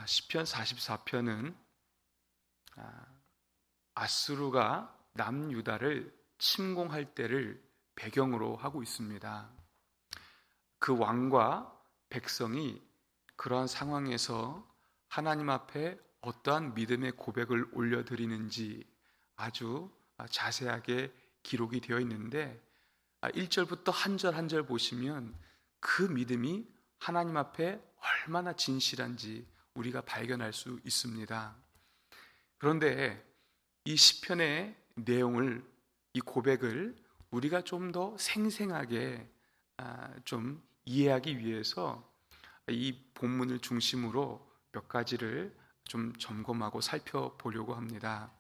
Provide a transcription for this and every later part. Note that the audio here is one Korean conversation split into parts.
시편 44편은 아수르가 남유다를 침공할 때를 배경으로 하고 있습니다. 그 왕과 백성이 그러한 상황에서 하나님 앞에 어떠한 믿음의 고백을 올려드리는지 아주 자세하게 기록이 되어 있는데 1절부터 한 절 한 절 보시면 그 믿음이 하나님 앞에 얼마나 진실한지 우리가 발견할 수 있습니다. 그런데 이 시편의 내용을, 이 고백을 우리가 좀 더 생생하게 좀 이해하기 위해서 이 본문을 중심으로 몇 가지를 좀 점검하고 살펴보려고 합니다.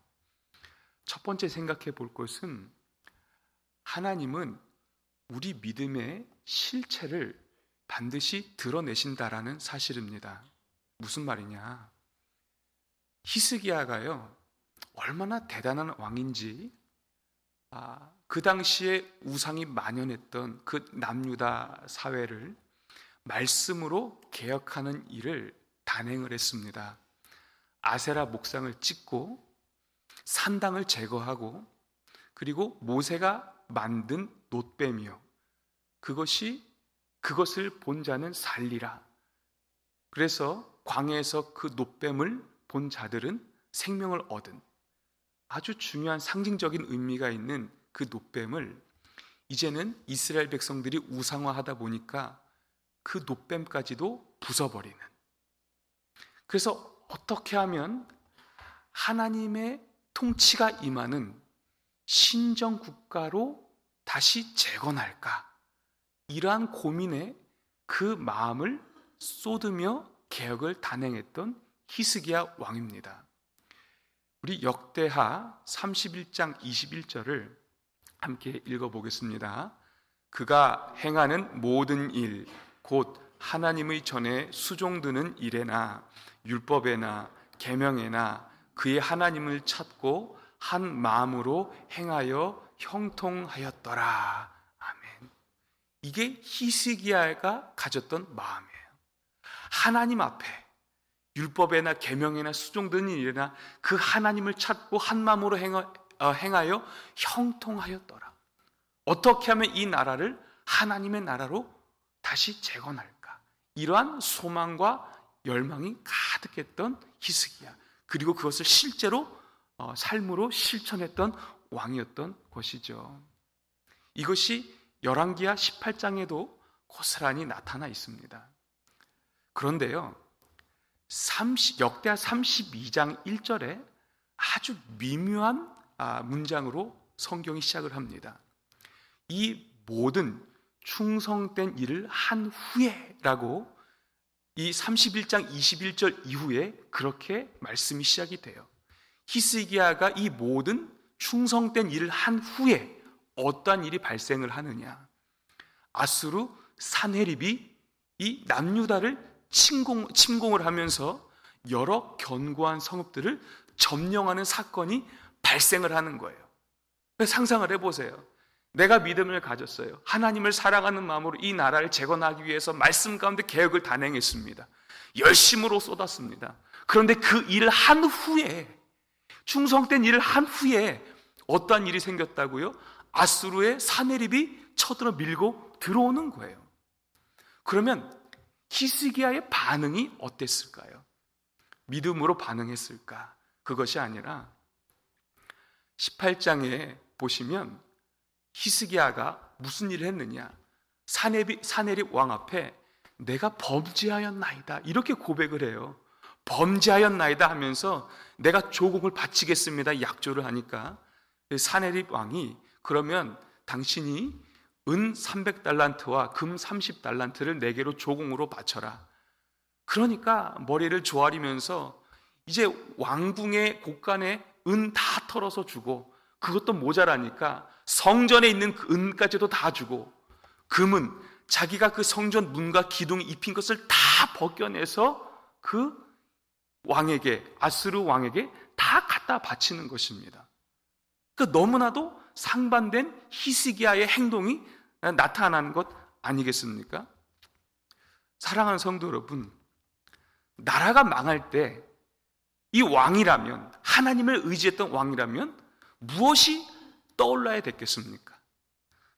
첫 번째 생각해 볼 것은 하나님은 우리 믿음의 실체를 반드시 드러내신다라는 사실입니다. 무슨 말이냐? 히스기야가요, 얼마나 대단한 왕인지 그 당시에 우상이 만연했던 그 남유다 사회를 말씀으로 개혁하는 일을 단행을 했습니다. 아세라 목상을 찍고 산당을 제거하고 그리고 모세가 만든 놋뱀이요, 그것을 본 자는 살리라. 그래서 광야에서 그 놋뱀을 본 자들은 생명을 얻은 아주 중요한 상징적인 의미가 있는 그 놋뱀을 이제는 이스라엘 백성들이 우상화하다 보니까 그 놋뱀까지도 부숴버리는, 그래서 어떻게 하면 하나님의 통치가 임하는 신정국가로 다시 재건할까, 이러한 고민에 그 마음을 쏟으며 개혁을 단행했던 히스기야 왕입니다. 우리 역대하 31장 21절을 함께 읽어보겠습니다. 그가 행하는 모든 일, 곧 하나님의 전에 수종드는 일에나 율법에나 계명에나 그의 하나님을 찾고 한 마음으로 행하여 형통하였더라. 아멘. 이게 히스기야가 가졌던 마음이에요. 하나님 앞에 율법에나 계명에나 수종드는 일에나 그 하나님을 찾고 한 마음으로 행하여 형통하였더라. 어떻게 하면 이 나라를 하나님의 나라로 다시 재건할까, 이러한 소망과 열망이 가득했던 히스기야, 그리고 그것을 실제로 삶으로 실천했던 왕이었던 것이죠. 이것이 열왕기하 18장에도 고스란히 나타나 있습니다. 그런데요, 역대하 32장 1절에 아주 미묘한 문장으로 성경이 시작을 합니다. 이 모든 충성된 일을 한 후에 라고, 이 31장 21절 이후에 그렇게 말씀이 시작이 돼요. 히스기야가 이 모든 충성된 일을 한 후에 어떠한 일이 발생을 하느냐? 아수르 산헤립이 이 남유다를 침공을 하면서 여러 견고한 성읍들을 점령하는 사건이 발생을 하는 거예요. 상상을 해보세요. 내가 믿음을 가졌어요. 하나님을 사랑하는 마음으로 이 나라를 재건하기 위해서 말씀 가운데 개혁을 단행했습니다. 열심으로 쏟았습니다. 그런데 그 일을 한 후에, 충성된 일을 한 후에 어떠한 일이 생겼다고요? 아수르의 산헤립이 쳐들어 밀고 들어오는 거예요. 그러면 히스기야의 반응이 어땠을까요? 믿음으로 반응했을까? 그것이 아니라 18장에 보시면 히스기야가 무슨 일을 했느냐? 산헤립 왕 앞에 내가 범죄하였나이다, 이렇게 고백을 해요. 범죄하였나이다 하면서 내가 조공을 바치겠습니다, 약조를 하니까 산헤립 왕이, 그러면 당신이 은 300달란트와 금 30달란트를 내게로 조공으로 바쳐라. 그러니까 머리를 조아리면서 이제 왕궁의 곳간에 은 다 털어서 주고, 그것도 모자라니까 성전에 있는 그 은까지도 다 주고, 금은 자기가 그 성전 문과 기둥에 입힌 것을 다 벗겨내서 그 왕에게, 아수르 왕에게 다 갖다 바치는 것입니다. 그 너무나도 상반된 히스기야의 행동이 나타난 것 아니겠습니까? 사랑하는 성도 여러분, 나라가 망할 때 이 왕이라면, 하나님을 의지했던 왕이라면 무엇이 떠올라야 됐겠습니까?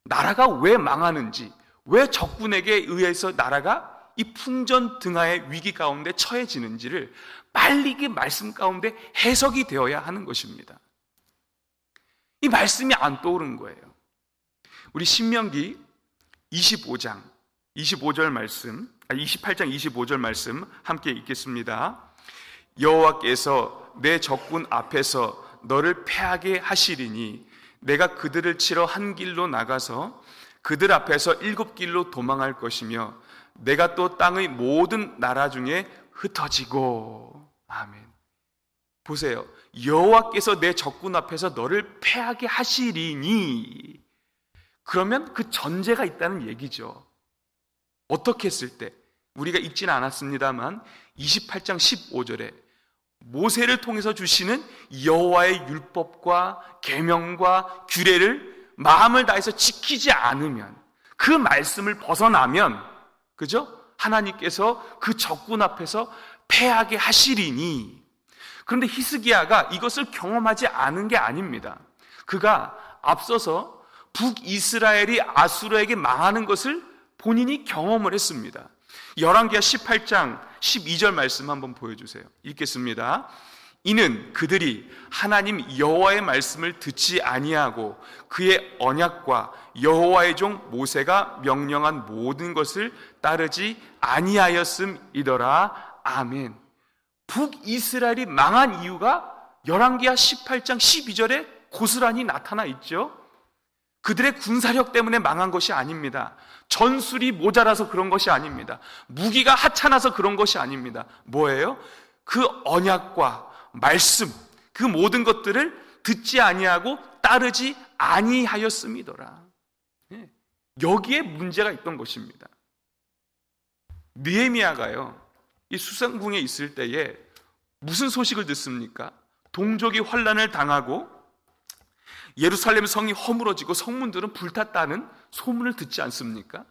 나라가 왜 망하는지, 왜 적군에게 의해서 나라가 이 풍전등화의 위기 가운데 처해지는지를 빨리 그 말씀 가운데 해석이 되어야 하는 것입니다. 이 말씀이 안 떠오른 거예요. 우리 신명기 28장 25절 말씀 함께 읽겠습니다. 여호와께서 내 적군 앞에서 너를 패하게 하시리니 내가 그들을 치러 한 길로 나가서 그들 앞에서 7길로 도망할 것이며 내가 또 땅의 모든 나라 중에 흩어지고. 아멘. 보세요. 여호와께서 내 적군 앞에서 너를 패하게 하시리니, 그러면 그 전제가 있다는 얘기죠. 어떻게 했을 때? 우리가 읽지는 않았습니다만 28장 15절에 모세를 통해서 주시는 여호와의 율법과 계명과 규례를 마음을 다해서 지키지 않으면, 그 말씀을 벗어나면, 그죠? 하나님께서 그 적군 앞에서 패하게 하시리니. 그런데 히스기야가 이것을 경험하지 않은 게 아닙니다. 그가 앞서서 북이스라엘이 아수르에게 망하는 것을 본인이 경험을 했습니다. 열왕기하 18장 12절 말씀 한번 보여주세요. 읽겠습니다. 이는 그들이 하나님 여호와의 말씀을 듣지 아니하고 그의 언약과 여호와의 종 모세가 명령한 모든 것을 따르지 아니하였음이더라. 아멘. 북이스라엘이 망한 이유가 열왕기하 18장 12절에 고스란히 나타나 있죠. 그들의 군사력 때문에 망한 것이 아닙니다. 전술이 모자라서 그런 것이 아닙니다. 무기가 하찮아서 그런 것이 아닙니다. 뭐예요? 그 언약과 말씀, 그 모든 것들을 듣지 아니하고 따르지 아니하였음이더라. 여기에 문제가 있던 것입니다. 느헤미야가요, 이 수상궁에 있을 때에 무슨 소식을 듣습니까? 동족이 환난을 당하고 예루살렘 성이 허물어지고 성문들은 불탔다는 소문을 듣지 않습니까?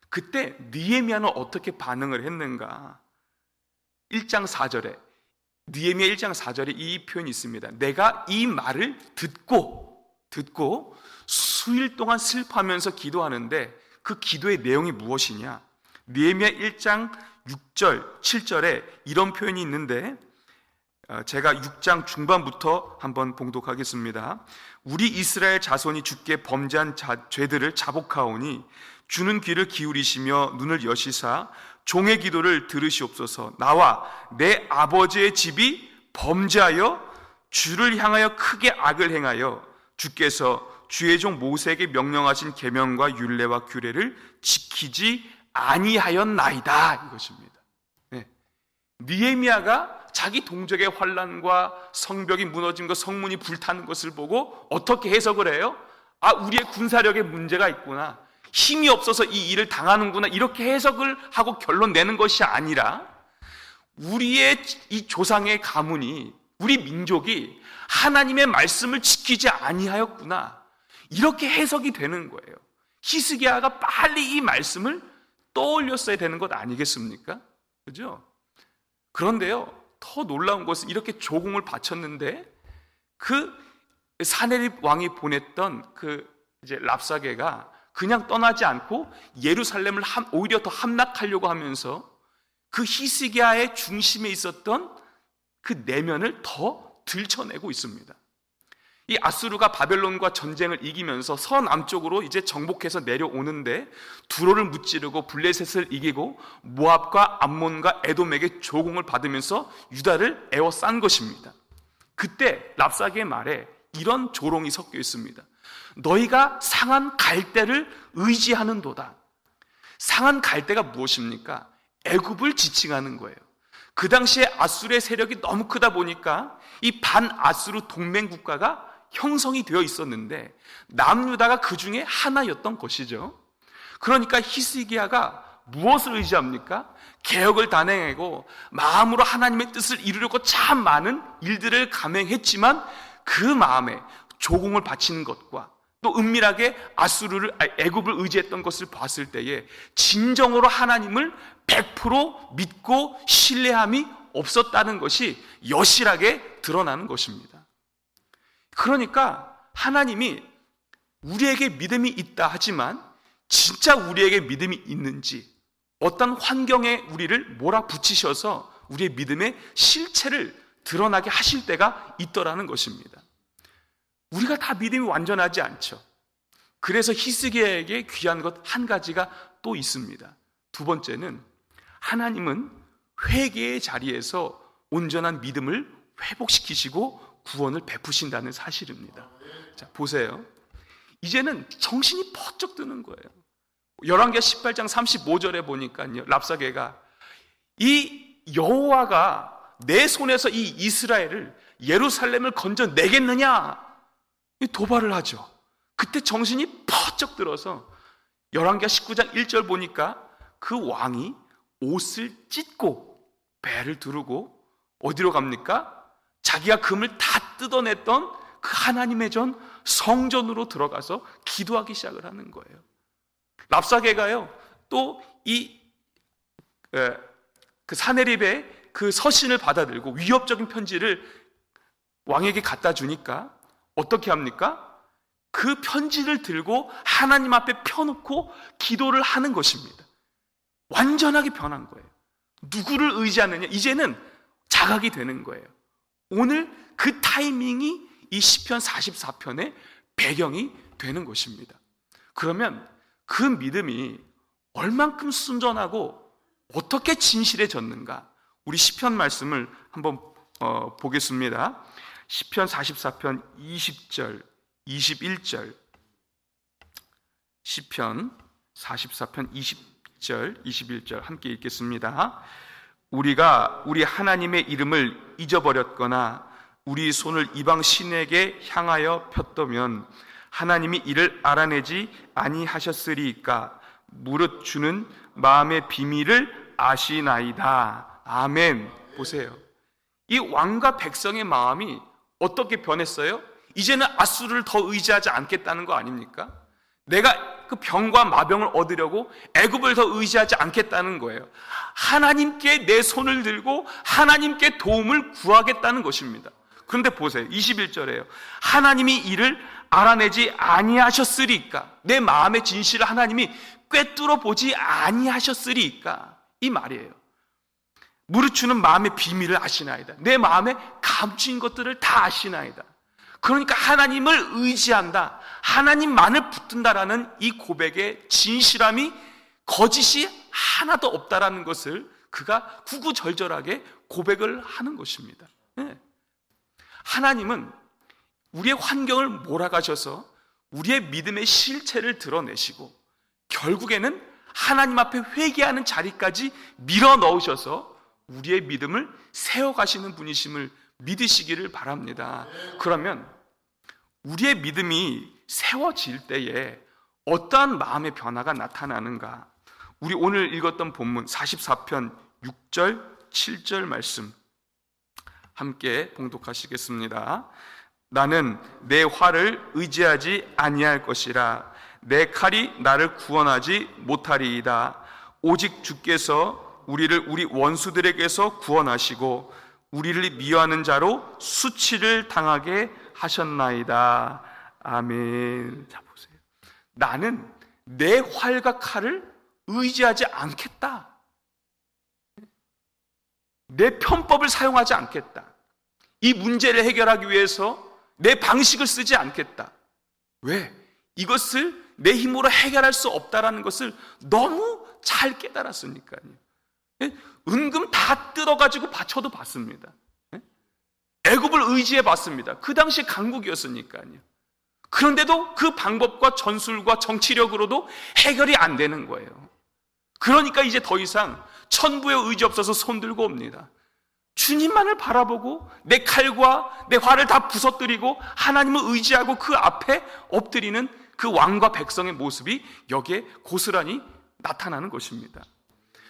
그때 느헤미야는 어떻게 반응을 했는가? 1장 4절에, 느헤미야 1장 4절에 이 표현이 있습니다. 내가 이 말을 듣고 수일 동안 슬퍼하면서 기도하는데 그 기도의 내용이 무엇이냐? 느헤미야 1장 6절, 7절에 이런 표현이 있는데 제가 6장 중반부터 한번 봉독하겠습니다. 우리 이스라엘 자손이 주께 범죄한 죄들을 자복하오니 주는 귀를 기울이시며 눈을 여시사 종의 기도를 들으시옵소서. 나와 내 아버지의 집이 범죄하여 주를 향하여 크게 악을 행하여 주께서 주의 종 모세에게 명령하신 계명과 율례와 규례를 지키지 아니하였나이다, 이것입니다. 느헤미야가 자기 동족의 환난과 성벽이 무너진 것, 성문이 불타는 것을 보고 어떻게 해석을 해요? 아, 우리의 군사력에 문제가 있구나, 힘이 없어서 이 일을 당하는구나, 이렇게 해석을 하고 결론 내는 것이 아니라 우리의 이 조상의 가문이, 우리 민족이 하나님의 말씀을 지키지 아니하였구나, 이렇게 해석이 되는 거예요. 히스기야가 빨리 이 말씀을 떠올렸어야 되는 것 아니겠습니까? 그죠? 그런데요, 더 놀라운 것은 이렇게 조공을 바쳤는데 그 사네립 왕이 보냈던 그 이제 랍사게가 그냥 떠나지 않고 예루살렘을 오히려 더 함락하려고 하면서 그 히스기야의 중심에 있었던 그 내면을 더 들춰내고 있습니다. 이 아수르가 바벨론과 전쟁을 이기면서 서남쪽으로 이제 정복해서 내려오는데 두로를 무찌르고 블레셋을 이기고 모압과 암몬과 에돔에게 조공을 받으면서 유다를 에워싼 것입니다. 그때 랍사게의 말에 이런 조롱이 섞여 있습니다. 너희가 상한 갈대를 의지하는도다. 상한 갈대가 무엇입니까? 애굽을 지칭하는 거예요. 그 당시에 아수르의 세력이 너무 크다 보니까 이 반아수르 동맹국가가 형성이 되어 있었는데 남유다가 그 중에 하나였던 것이죠. 그러니까 히스기야가 무엇을 의지합니까? 개혁을 단행하고 마음으로 하나님의 뜻을 이루려고 참 많은 일들을 감행했지만 그 마음에 조공을 바치는 것과 또 은밀하게 애굽을 의지했던 것을 봤을 때에 진정으로 하나님을 100% 믿고 신뢰함이 없었다는 것이 여실하게 드러나는 것입니다. 그러니까 하나님이 우리에게 믿음이 있다 하지만 진짜 우리에게 믿음이 있는지, 어떤 환경에 우리를 몰아붙이셔서 우리의 믿음의 실체를 드러나게 하실 때가 있더라는 것입니다. 우리가 다 믿음이 완전하지 않죠. 그래서 히스기야에게 귀한 것 한 가지가 또 있습니다. 두 번째는 하나님은 회개의 자리에서 온전한 믿음을 회복시키시고 구원을 베푸신다는 사실입니다. 자, 보세요. 이제는 정신이 퍼쩍 드는 거예요. 열왕기하 18장 35절에 보니까요, 랍사게가 이 여호와가 내 손에서 이 이스라엘을, 예루살렘을 건져내겠느냐 도발을 하죠. 그때 정신이 퍼쩍 들어서 열왕기하 19장 1절 보니까 그 왕이 옷을 찢고 배를 두르고 어디로 갑니까? 자기가 금을 다 뜯어냈던 그 하나님의 전 성전으로 들어가서 기도하기 시작을 하는 거예요. 랍사게가요, 또 그 사네립의 그 서신을 받아들고 위협적인 편지를 왕에게 갖다 주니까 어떻게 합니까? 그 편지를 들고 하나님 앞에 펴놓고 기도를 하는 것입니다. 완전하게 변한 거예요. 누구를 의지하느냐? 이제는 자각이 되는 거예요. 오늘 그 타이밍이 이 시편 44편의 배경이 되는 것입니다. 그러면 그 믿음이 얼만큼 순전하고 어떻게 진실해졌는가? 우리 시편 말씀을 한번 보겠습니다. 시편 44편 20절, 21절. 시편 44편 20절, 21절 함께 읽겠습니다. 우리가 우리 하나님의 이름을 잊어버렸거나 우리 손을 이방 신에게 향하여 폈다면 하나님이 이를 알아내지 아니하셨으리이까. 무릇 주는 마음의 비밀을 아시나이다. 아멘. 보세요. 이 왕과 백성의 마음이 어떻게 변했어요? 이제는 아수르를 더 의지하지 않겠다는 거 아닙니까? 내가 그 병과 마병을 얻으려고 애굽을 더 의지하지 않겠다는 거예요. 하나님께 내 손을 들고 하나님께 도움을 구하겠다는 것입니다. 그런데 보세요. 21절에요. 하나님이 이를 알아내지 아니하셨으리까. 내 마음의 진실을 하나님이 꿰뚫어 보지 아니하셨으리까. 이 말이에요. 무릇 주는 마음의 비밀을 아시나이다. 내 마음에 감추인 것들을 다 아시나이다. 그러니까 하나님을 의지한다, 하나님만을 붙든다라는 이 고백의 진실함이 거짓이 하나도 없다라는 것을 그가 구구절절하게 고백을 하는 것입니다. 네. 하나님은 우리의 환경을 몰아가셔서 우리의 믿음의 실체를 드러내시고 결국에는 하나님 앞에 회개하는 자리까지 밀어넣으셔서 우리의 믿음을 세워가시는 분이심을 믿으시기를 바랍니다. 그러면 우리의 믿음이 세워질 때에 어떠한 마음의 변화가 나타나는가? 우리 오늘 읽었던 본문 44편 6절 7절 말씀 함께 봉독하시겠습니다. 나는 내 활을 의지하지 아니할 것이라. 내 칼이 나를 구원하지 못하리이다. 오직 주께서 우리를 우리 원수들에게서 구원하시고 우리를 미워하는 자로 수치를 당하게 하셨나이다. 아멘. 자, 보세요. 나는 내 활과 칼을 의지하지 않겠다. 내 편법을 사용하지 않겠다. 이 문제를 해결하기 위해서 내 방식을 쓰지 않겠다. 왜? 이것을 내 힘으로 해결할 수 없다라는 것을 너무 잘 깨달았으니까요. 은금 다 뜯어가지고 바쳐도 봤습니다. 애굽을 의지해 봤습니다. 그 당시 강국이었으니까요. 그런데도 그 방법과 전술과 정치력으로도 해결이 안 되는 거예요. 그러니까 이제 더 이상 천부의 의지 없어서 손들고 옵니다. 주님만을 바라보고 내 칼과 내 활을 다 부서뜨리고 하나님을 의지하고 그 앞에 엎드리는 그 왕과 백성의 모습이 여기에 고스란히 나타나는 것입니다.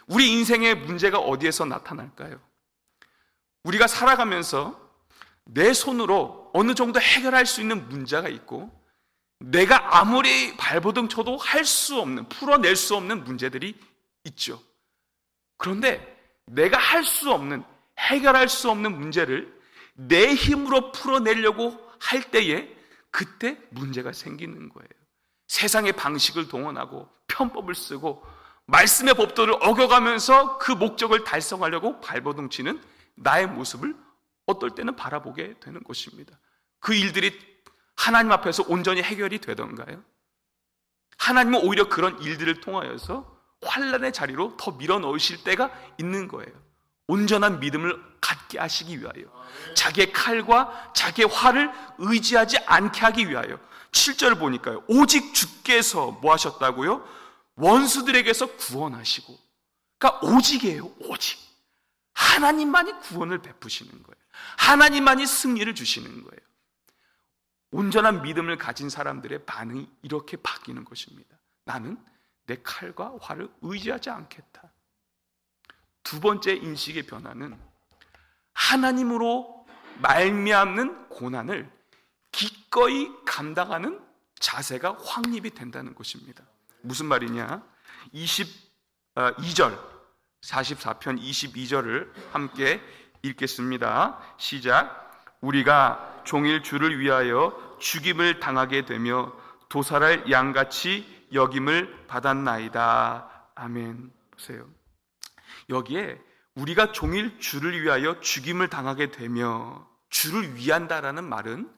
우리 인생의 문제가 어디에서 나타날까요? 우리가 살아가면서 내 손으로 어느 정도 해결할 수 있는 문제가 있고 내가 아무리 발버둥 쳐도 할 수 없는, 풀어낼 수 없는 문제들이 있죠. 그런데 내가 할 수 없는, 해결할 수 없는 문제를 내 힘으로 풀어내려고 할 때에 그때 문제가 생기는 거예요. 세상의 방식을 동원하고 편법을 쓰고 말씀의 법도를 어겨가면서 그 목적을 달성하려고 발버둥치는 나의 모습을 어떨 때는 바라보게 되는 것입니다. 그 일들이 하나님 앞에서 온전히 해결이 되던가요? 하나님은 오히려 그런 일들을 통하여서 환난의 자리로 더 밀어넣으실 때가 있는 거예요. 온전한 믿음을 갖게 하시기 위하여, 자기의 칼과 자기의 활을 의지하지 않게 하기 위하여. 7절 보니까요, 오직 주께서 뭐 하셨다고요? 원수들에게서 구원하시고. 그러니까 오직이에요. 오직 하나님만이 구원을 베푸시는 거예요. 하나님만이 승리를 주시는 거예요. 온전한 믿음을 가진 사람들의 반응이 이렇게 바뀌는 것입니다. 나는 내 칼과 활을 의지하지 않겠다. 두 번째 인식의 변화는 하나님으로 말미암는 고난을 기꺼이 감당하는 자세가 확립이 된다는 것입니다. 무슨 말이냐? 22절, 44편 22절을 함께 읽겠습니다. 시작. 우리가 종일 주를 위하여 죽임을 당하게 되며 도살할 양같이 여김을 받았나이다. 아멘. 보세요. 여기에 우리가 종일 주를 위하여 죽임을 당하게 되며, 주를 위한다라는 말은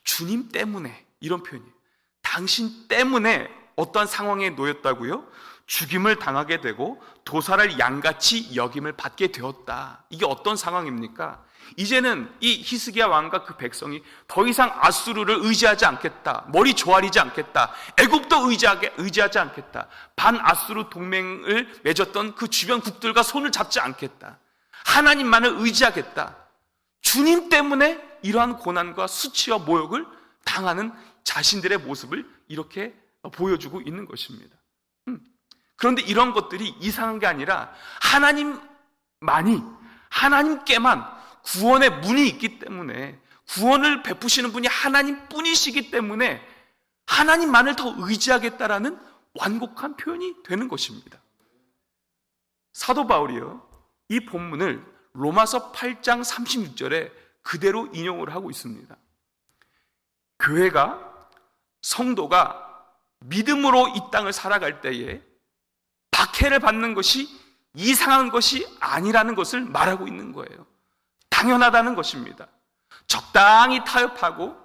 주님 때문에, 이런 표현이에요. 당신 때문에 어떤 상황에 놓였다고요? 죽임을 당하게 되고 도살할 양같이 여김을 받게 되었다. 이게 어떤 상황입니까? 이제는 이 히스기야 왕과 그 백성이 더 이상 아수르를 의지하지 않겠다, 머리 조아리지 않겠다, 애굽도 의지하지 않겠다, 반아수르 동맹을 맺었던 그 주변 국들과 손을 잡지 않겠다, 하나님만을 의지하겠다. 주님 때문에 이러한 고난과 수치와 모욕을 당하는 자신들의 모습을 이렇게 보여주고 있는 것입니다. 그런데 이런 것들이 이상한 게 아니라 하나님께만 구원의 문이 있기 때문에, 구원을 베푸시는 분이 하나님 뿐이시기 때문에 하나님만을 더 의지하겠다라는 완곡한 표현이 되는 것입니다. 사도 바울이요, 이 본문을 로마서 8장 36절에 그대로 인용을 하고 있습니다. 교회가, 성도가 믿음으로 이 땅을 살아갈 때에 박해를 받는 것이 이상한 것이 아니라는 것을 말하고 있는 거예요. 당연하다는 것입니다. 적당히 타협하고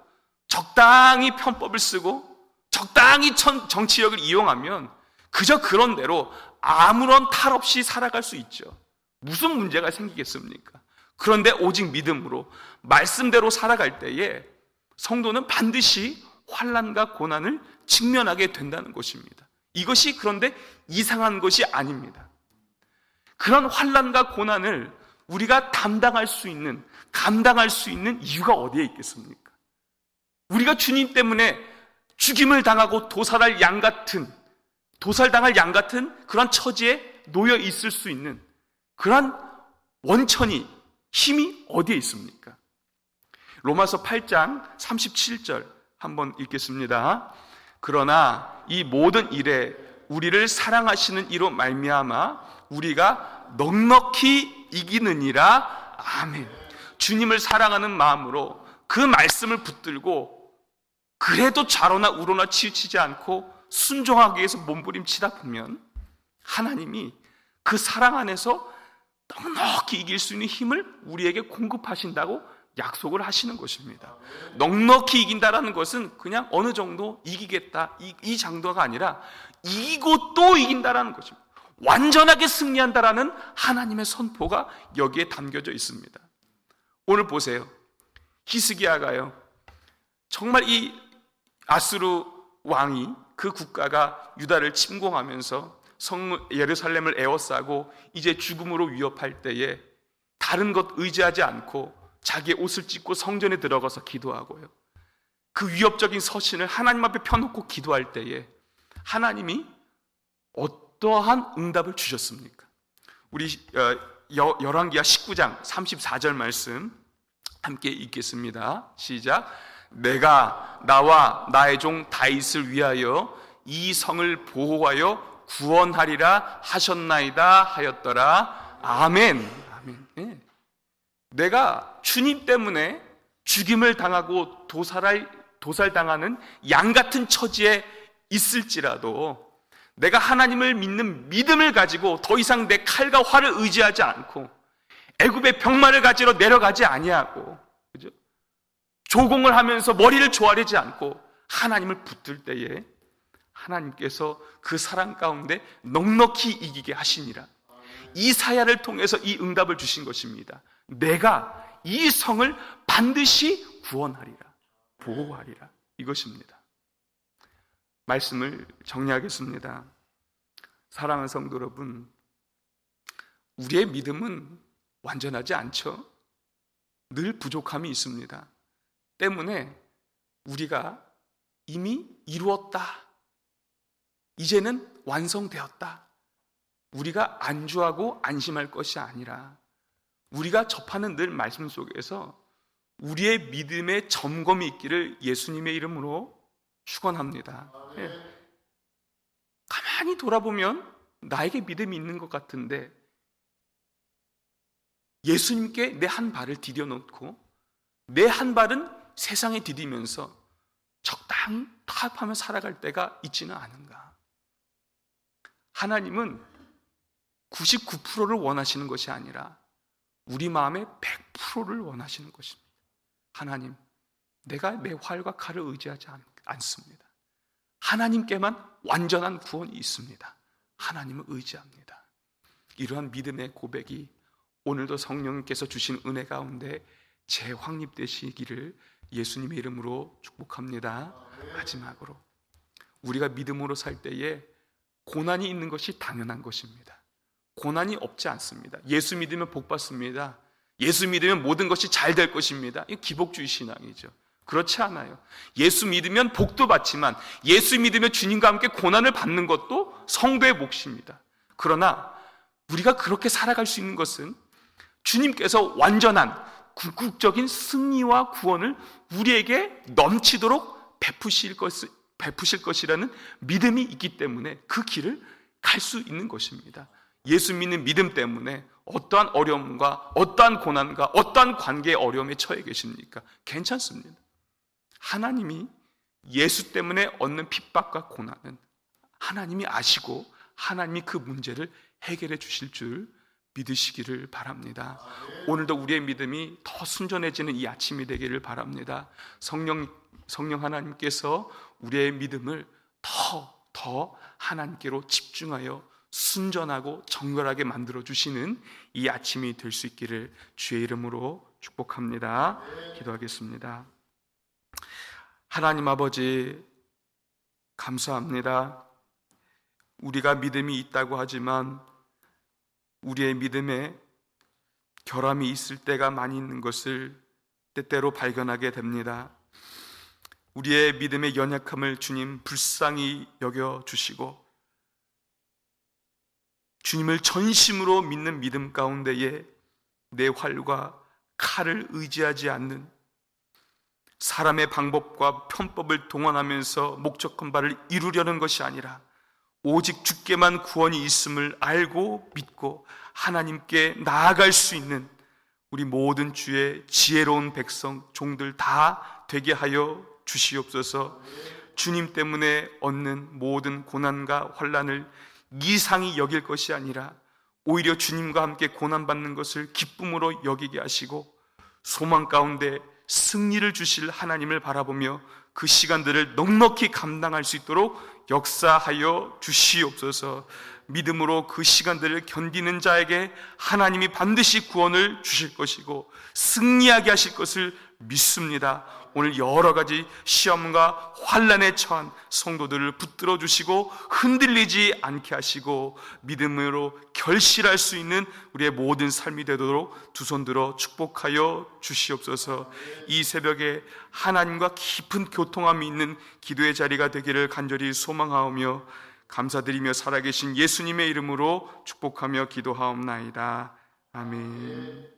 적당히 편법을 쓰고 적당히 정치력을 이용하면 그저 그런 대로 아무런 탈 없이 살아갈 수 있죠. 무슨 문제가 생기겠습니까? 그런데 오직 믿음으로 말씀대로 살아갈 때에 성도는 반드시 환난과 고난을 직면하게 된다는 것입니다. 이것이 그런데 이상한 것이 아닙니다. 그런 환난과 고난을 우리가 감당할 수 있는 이유가 어디에 있겠습니까? 우리가 주님 때문에 죽임을 당하고 도살당할 양 같은 그런 처지에 놓여 있을 수 있는 그런 원천이, 힘이 어디에 있습니까? 로마서 8장 37절 한번 읽겠습니다. 그러나 이 모든 일에 우리를 사랑하시는 이로 말미암아 우리가 넉넉히 이기느니라. 아멘. 주님을 사랑하는 마음으로 그 말씀을 붙들고 그래도 좌로나 우로나 치우치지 않고 순종하기 위해서 몸부림치다 보면 하나님이 그 사랑 안에서 넉넉히 이길 수 있는 힘을 우리에게 공급하신다고 약속을 하시는 것입니다. 넉넉히 이긴다라는 것은 그냥 어느 정도 이기겠다, 이 정도가 아니라 이기고 또 이긴다라는 것입니다. 완전하게 승리한다라는 하나님의 선포가 여기에 담겨져 있습니다. 오늘 보세요. 히스기야가요, 정말 이 아수르 왕이, 그 국가가 유다를 침공하면서 예루살렘을 에워싸고 이제 죽음으로 위협할 때에 다른 것 의지하지 않고 자기의 옷을 찢고 성전에 들어가서 기도하고요, 그 위협적인 서신을 하나님 앞에 펴놓고 기도할 때에 하나님이 어떠한 응답을 주셨습니까? 우리 열왕기하 19장 34절 말씀 함께 읽겠습니다. 시작. 내가 나와 나의 종 다윗을 위하여 이 성을 보호하여 구원하리라 하셨나이다 하였더라. 아멘. 아멘. 네. 내가 주님 때문에 죽임을 당하고 도살당하는 양 같은 처지에 있을지라도 내가 하나님을 믿는 믿음을 가지고 더 이상 내 칼과 활을 의지하지 않고 애굽의 병마를 가지러 내려가지 아니하고, 그죠? 조공을 하면서 머리를 조아리지 않고 하나님을 붙들 때에 하나님께서 그 사랑 가운데 넉넉히 이기게 하시니라. 이사야를 통해서 이 응답을 주신 것입니다. 내가 이 성을 반드시 구원하리라, 보호하리라, 이것입니다. 말씀을 정리하겠습니다. 사랑하는 성도 여러분, 우리의 믿음은 완전하지 않죠. 늘 부족함이 있습니다. 때문에 우리가 이미 이루었다, 이제는 완성되었다, 우리가 안주하고 안심할 것이 아니라 우리가 접하는 늘 말씀 속에서 우리의 믿음의 점검이 있기를 예수님의 이름으로 축원합니다. 가만히 돌아보면 나에게 믿음이 있는 것 같은데 예수님께 내 한 발을 디뎌놓고 내 한 발은 세상에 디디면서 적당히 타협하며 살아갈 때가 있지는 않은가. 하나님은 99%를 원하시는 것이 아니라 우리 마음의 100%를 원하시는 것입니다. 하나님, 내가 내 활과 칼을 의지하지 않습니다. 하나님께만 완전한 구원이 있습니다. 하나님을 의지합니다. 이러한 믿음의 고백이 오늘도 성령님께서 주신 은혜 가운데 재확립되시기를 예수님의 이름으로 축복합니다. 마지막으로 우리가 믿음으로 살 때에 고난이 있는 것이 당연한 것입니다. 고난이 없지 않습니다. 예수 믿으면 복 받습니다. 예수 믿으면 모든 것이 잘 될 것입니다. 이게 기복주의 신앙이죠. 그렇지 않아요. 예수 믿으면 복도 받지만 예수 믿으면 주님과 함께 고난을 받는 것도 성도의 몫입니다. 그러나 우리가 그렇게 살아갈 수 있는 것은 주님께서 완전한 궁극적인 승리와 구원을 우리에게 넘치도록 베푸실 것이라는 믿음이 있기 때문에 그 길을 갈 수 있는 것입니다. 예수 믿는 믿음 때문에 어떠한 어려움과 어떠한 고난과 어떠한 관계의 어려움에 처해 계십니까? 괜찮습니다. 하나님이 예수 때문에 얻는 핍박과 고난은 하나님이 아시고 하나님이 그 문제를 해결해 주실 줄 믿으시기를 바랍니다. 오늘도 우리의 믿음이 더 순전해지는 이 아침이 되기를 바랍니다. 성령 하나님께서 우리의 믿음을 더 하나님께로 집중하여 순전하고 정결하게 만들어 주시는 이 아침이 될 수 있기를 주의 이름으로 축복합니다. 기도하겠습니다. 하나님 아버지, 감사합니다. 우리가 믿음이 있다고 하지만 우리의 믿음에 결함이 있을 때가 많이 있는 것을 때때로 발견하게 됩니다. 우리의 믿음의 연약함을 주님 불쌍히 여겨주시고 주님을 전심으로 믿는 믿음 가운데에 내 활과 칼을 의지하지 않는, 사람의 방법과 편법을 동원하면서 목적한 바를 이루려는 것이 아니라 오직 주께만 구원이 있음을 알고 믿고 하나님께 나아갈 수 있는 우리 모든 주의 지혜로운 백성 종들 다 되게 하여 주시옵소서. 주님 때문에 얻는 모든 고난과 환난을 이상히 여길 것이 아니라 오히려 주님과 함께 고난받는 것을 기쁨으로 여기게 하시고 소망 가운데 승리를 주실 하나님을 바라보며 그 시간들을 넉넉히 감당할 수 있도록 역사하여 주시옵소서. 믿음으로 그 시간들을 견디는 자에게 하나님이 반드시 구원을 주실 것이고 승리하게 하실 것을 믿습니다. 오늘 여러 가지 시험과 환난에 처한 성도들을 붙들어 주시고 흔들리지 않게 하시고 믿음으로 결실할 수 있는 우리의 모든 삶이 되도록 두 손 들어 축복하여 주시옵소서. 이 새벽에 하나님과 깊은 교통함이 있는 기도의 자리가 되기를 간절히 소망하오며 감사드리며 살아계신 예수님의 이름으로 축복하며 기도하옵나이다. 아멘.